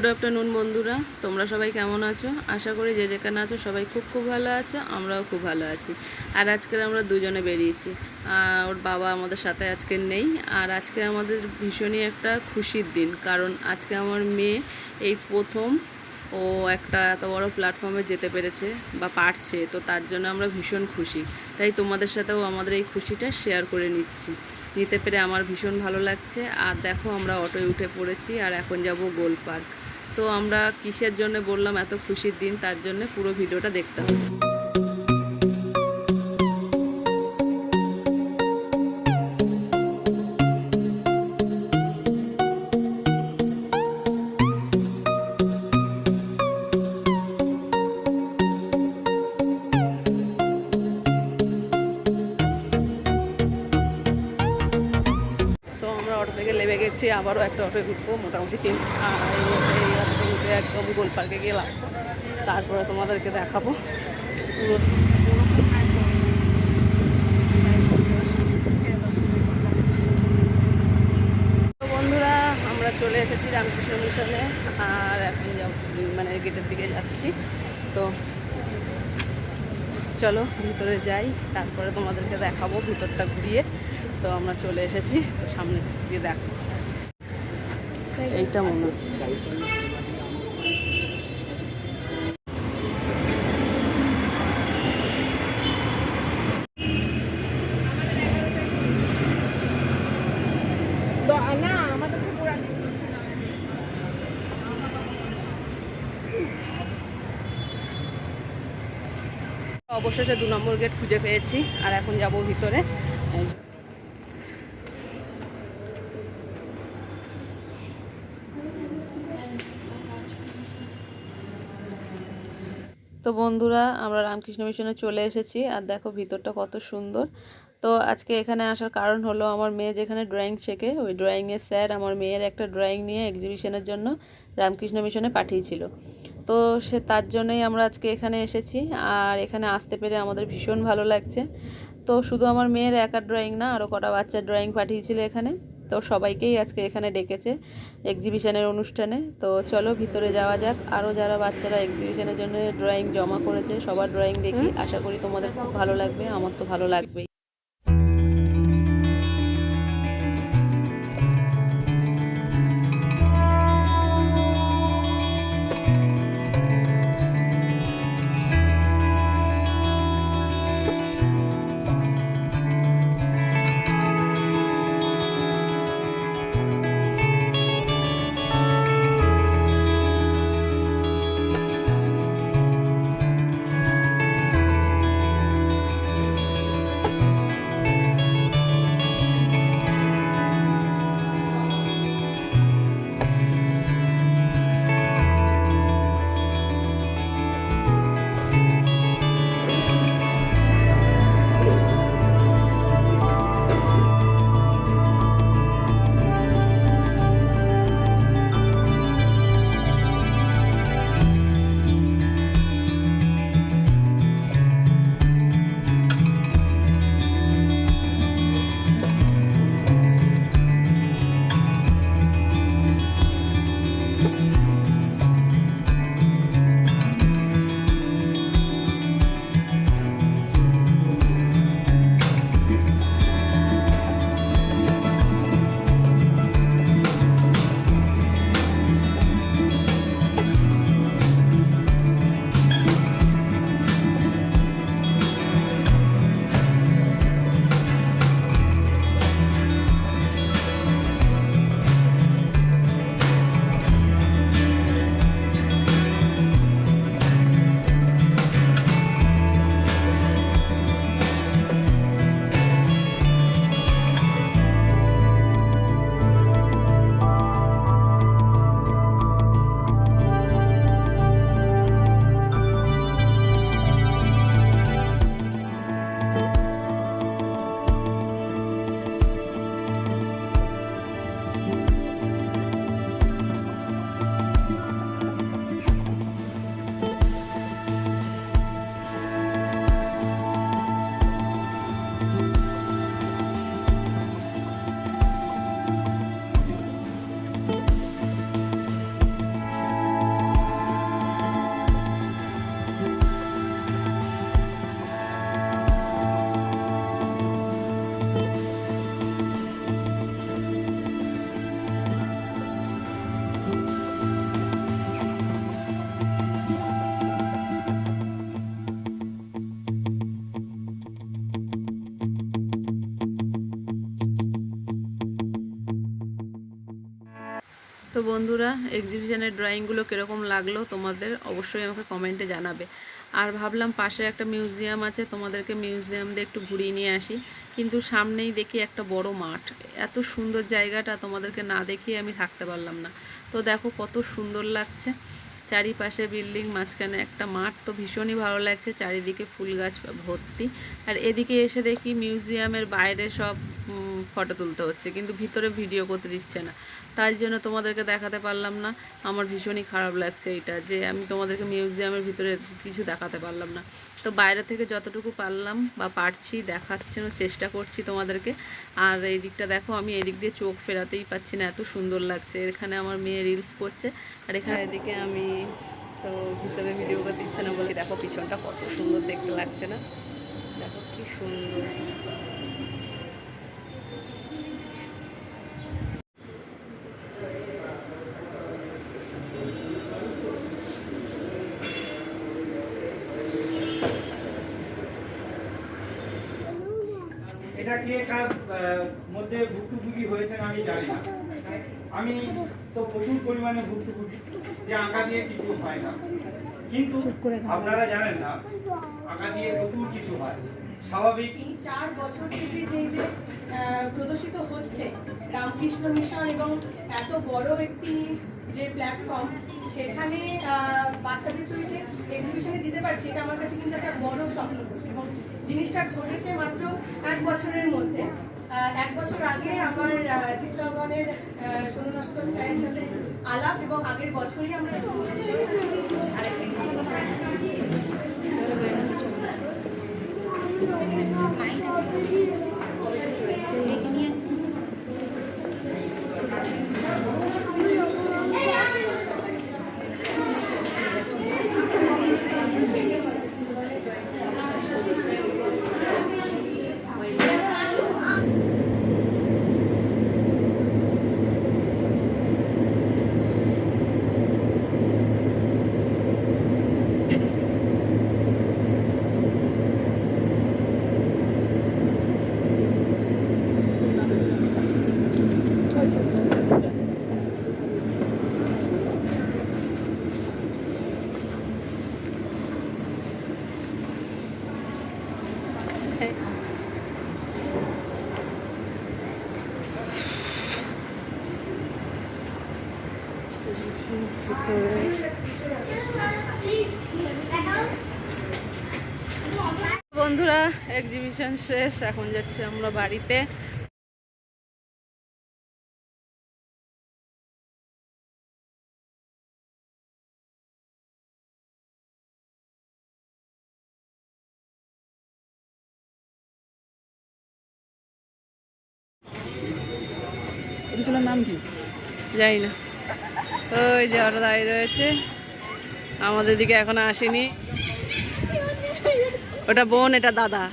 Good afternoon বন্ধুরা, তোমরা সবাই কেমন আছো? আশা করি যে যেখানে আছো সবাই খুব খুব ভালো আছো। আমরাও খুব ভালো আছি। আর আজকে আমরা দুজনে বেরিয়েছি। ওর বাবা আমাদের সাথে আজকে নেই। আর আজকে আমাদের ভীষণই একটা খুশির দিন, কারণ আজকে আমার মেয়ে এই প্রথম ও একটা এত বড় প্ল্যাটফর্মে যেতে পেরেছে বা পারছে, তো তার জন্য আমরা ভীষণ খুশি। তাই তোমাদের সাথেও আমাদের এই খুশিটা শেয়ার করে নিতে পেরে আমার ভীষণ ভালো লাগছে। আর দেখো, আমরা অটোয় উঠে পড়েছি আর এখন যাব গোল পার্ক। তো আমরা কিসের জন্য বললাম এত খুশির দিন, তার জন্য পুরো ভিডিওটা দেখতে হবে। তো আমরা অটো থেকে নেমে গেছি, আবারও একটা অটো উঠবো মোটামুটি এই অটোতে উঠে একদম গোল পার্কে গেলাম। তারপরে তোমাদেরকে দেখাবো পুরো। তো বন্ধুরা, আমরা চলে এসেছি রামকৃষ্ণ মিশনে। আর এখন গেটের দিকে যাচ্ছি। তো চলো ভিতরে যাই, তারপরে তোমাদেরকে দেখাবো ভিতরটা ঘুরিয়ে। তো আমরা চলে এসেছি, তো সামনে দিয়ে দেখো এইটা মনে অবশেষে 2 নম্বর গেট খুঁজে পেয়েছি। আর এখন যাব ভিতরে। তো বন্ধুরা, আমরা রামকৃষ্ণ মিশনে চলে এসেছি। আর দেখো ভিতরটা কত সুন্দর। তো আজকে এখানে আসার কারণ হলো, আমার মেয়ে যেখানে ড্রয়িং শেখে, ওই ড্রয়িংয়ের স্যার আমার মেয়ের একটা ড্রয়িং নিয়ে এক্সিবিশনের জন্য রামকৃষ্ণ মিশনে পাঠিয়েছিল। তো তার জন্যই আমরা আজকে এখানে এসেছি। আর এখানে আসতে পেরে আমাদের ভীষণ ভালো লাগছে। তো শুধু আমার মেয়ের একার ড্রয়িং না, আরও কটা বাচ্চার ড্রয়িং পাঠিয়েছিল এখানে। তো সবাইকেই আজকে এখানে ডেকেছে এক্সিবিশনের অনুষ্ঠানে। তো চলো ভিতরে যাওয়া যাক। আরও যারা বাচ্চারা এক্সিবিশনের জন্য ড্রয়িং জমা করেছে সবার ড্রয়িং দেখি। আশা করি তোমাদের খুব ভালো লাগবে, আমার তো ভালো লাগবেই। তো বন্ধুরা, এক্সিবিশনের ড্রয়িংগুলো কীরকম লাগলো তোমাদের অবশ্যই আমাকে কমেন্টে জানাবে। আর ভাবলাম পাশে একটা মিউজিয়াম আছে, তোমাদেরকে মিউজিয়াম দিয়ে একটু ঘুরিয়ে নিয়ে আসি, কিন্তু সামনেই দেখি একটা বড় মাঠ। এত সুন্দর জায়গাটা, তোমাদেরকে না দেখিয়ে আমি থাকতে পারলাম না। তো দেখো কত সুন্দর লাগছে, চারিপাশে বিল্ডিং, মাঝখানে একটা মাঠ। তো ভীষণই ভালো লাগছে, চারিদিকে ফুল গাছ ভর্তি। আর এদিকে এসে দেখি মিউজিয়ামের বাইরে সব ফটো তুলতে হচ্ছে, কিন্তু ভিতরে ভিডিও করতে দিচ্ছে না। তাই জন্য তোমাদেরকে দেখাতে পারলাম না। আমার ভীষণই খারাপ লাগছে এটা, যে আমি তোমাদেরকে মিউজিয়ামের ভিতরে কিছু দেখাতে পারলাম না। তো বাইরে থেকে যতটুকু পারলাম বা পারছি দেখাচ্ছিও চেষ্টা করছি তোমাদেরকে। আর এই দিকটা দেখো, আমি এদিক দিয়ে চোখ ফেরাতেই পাচ্ছি না, এত সুন্দর লাগছে। এখানে আমার মেয়ে রিলস করছে, আর এখানে এদিকে আমি তো ভিতরে ভিডিও করতে দিচ্ছে না বলে দেখো পিছনটা কত সুন্দর দেখতে লাগছে না? দেখো কি সুন্দর। এটা কে কার মধ্যে ভুক্তভোগী হয়েছেন আমি জানি না। আমি তো প্রচুর পরিমাণে ভুক্তভোগী, যে আঁকা দিয়ে কিছু হয় না। কিন্তু আপনারা জানেন না, আঁকা দিয়ে প্রচুর কিছু হয়। স্বাভাবিক 4 বছর থেকে যে প্রদর্শিত হচ্ছে রামকৃষ্ণ মিশন এবং এত বড় একটি যে প্ল্যাটফর্ম, সেখানে বাচ্চাদের চরিত্রে এক্সিবিশনে দিতে পারছি, এটা আমার কাছে কিন্তু একটা বড় স্বপ্ন। এবং জিনিসটা ঘটেছে মাত্র 1 বছরের মধ্যে। 1 বছর আগে আমার চিত্রাঙ্গনের সোনু নস্কর স্যারের সাথে আলাপ, এবং আগের বছরই আমরা বন্ধুরা, এক্সিবিশন শেষ, এখন যাচ্ছি আমরা বাড়িতে। নাম কি যাই না, ওই যে ওরা দাঁড়িয়ে রয়েছে, আমাদের দিকে এখনো আসেনি। ওটা বোন, এটা দাদা।